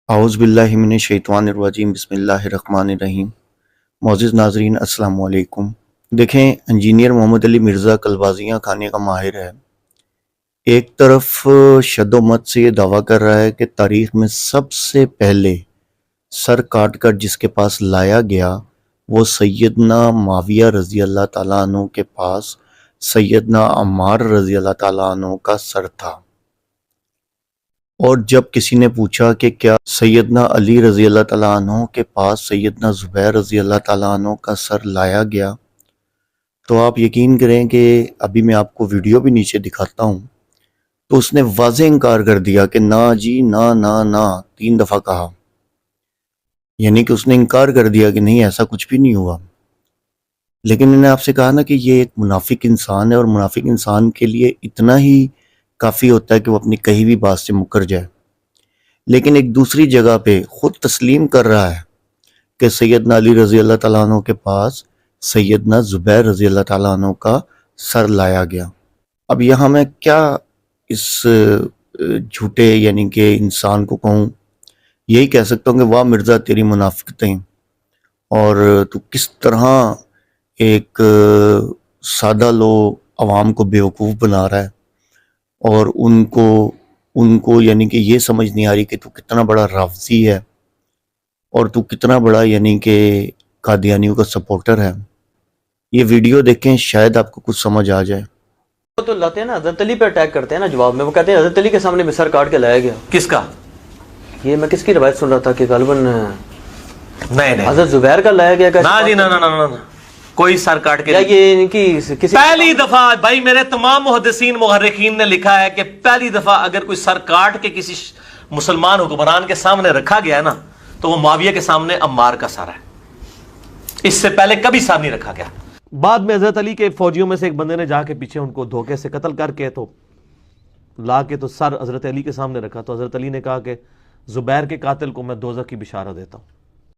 اعوذ باللہ من الشیطان الرجیم بسم اللہ الرحمن الرحیم۔ معزز ناظرین السلام علیکم۔ دیکھیں، انجینئر محمد علی مرزا کلبازیاں کھانے کا ماہر ہے۔ ایک طرف شد و مت سے یہ دعویٰ کر رہا ہے کہ تاریخ میں سب سے پہلے سر کاٹ کر جس کے پاس لایا گیا وہ سیدنا معاویہ رضی اللہ تعالیٰ عنہ کے پاس سیدنا عمار رضی اللہ تعالیٰ عنہ کا سر تھا، اور جب کسی نے پوچھا کہ کیا سیدنا علی رضی اللہ تعالیٰ عنہ کے پاس سیدنا زبیر رضی اللہ تعالیٰ عنہ کا سر لایا گیا، تو آپ یقین کریں کہ ابھی میں آپ کو ویڈیو بھی نیچے دکھاتا ہوں، تو اس نے واضح انکار کر دیا کہ نہ جی نہ نہ نہ، 3 دفعہ کہا، یعنی کہ اس نے انکار کر دیا کہ نہیں ایسا کچھ بھی نہیں ہوا۔ لیکن میں نے آپ سے کہا نا کہ یہ ایک منافق انسان ہے، اور منافق انسان کے لیے اتنا ہی کافی ہوتا ہے کہ وہ اپنی کہی ہوئی بات سے مکر جائے، لیکن ایک دوسری جگہ پہ خود تسلیم کر رہا ہے کہ سیدنا علی رضی اللہ تعالیٰ عنہ کے پاس سیدنا زبیر رضی اللہ تعالیٰ عنہ کا سر لایا گیا۔ اب یہاں میں کیا اس جھوٹے یعنی کہ انسان کو کہوں، یہی کہہ سکتا ہوں کہ واہ مرزا تیری منافقتیں، اور تو کس طرح ایک سادہ لو عوام کو بیوقوف بنا رہا ہے، اور ان کو یعنی کہ یہ سمجھ نہیں آ رہی کہ تو کتنا بڑا رافضی ہے، اور تو کتنا بڑا یعنی کہ قادیانیوں کا سپورٹر ہے۔ یہ ویڈیو دیکھیں، شاید آپ کو کچھ سمجھ آ جائے۔ وہ تو لاتے ہیں نا، حضرت علی پہ اٹیک کرتے ہیں نا جواب میں، وہ کہتے ہیں حضرت علی کے سامنے میں سر کاٹ کے لایا گیا۔ کس کا؟ یہ میں کس کی روایت سن رہا تھا کہ غالباً نہیں حضرت زبیر کا لایا گیا۔ نا جی، نا کوئی سر کاٹ کے یہ ان کی کسی پہلی دفعہ بھائی میرے تمام محدثین مورخین نے لکھا ہے کہ پہلی دفعہ اگر کوئی سر کاٹ کے کسی مسلمان حکمران کے سامنے رکھا گیا ہے نا، تو وہ معاویہ کے سامنے عمار کا سر ہے۔ اس سے پہلے کبھی سر نہیں رکھا گیا۔ بعد میں حضرت علی کے فوجیوں میں سے ایک بندے نے جا کے پیچھے ان کو دھوکے سے قتل کر کے تو لا کے تو سر حضرت علی کے سامنے رکھا، تو حضرت علی نے کہا کہ زبیر کے قاتل کو میں دوزخ کی بشارت دیتا ہوں۔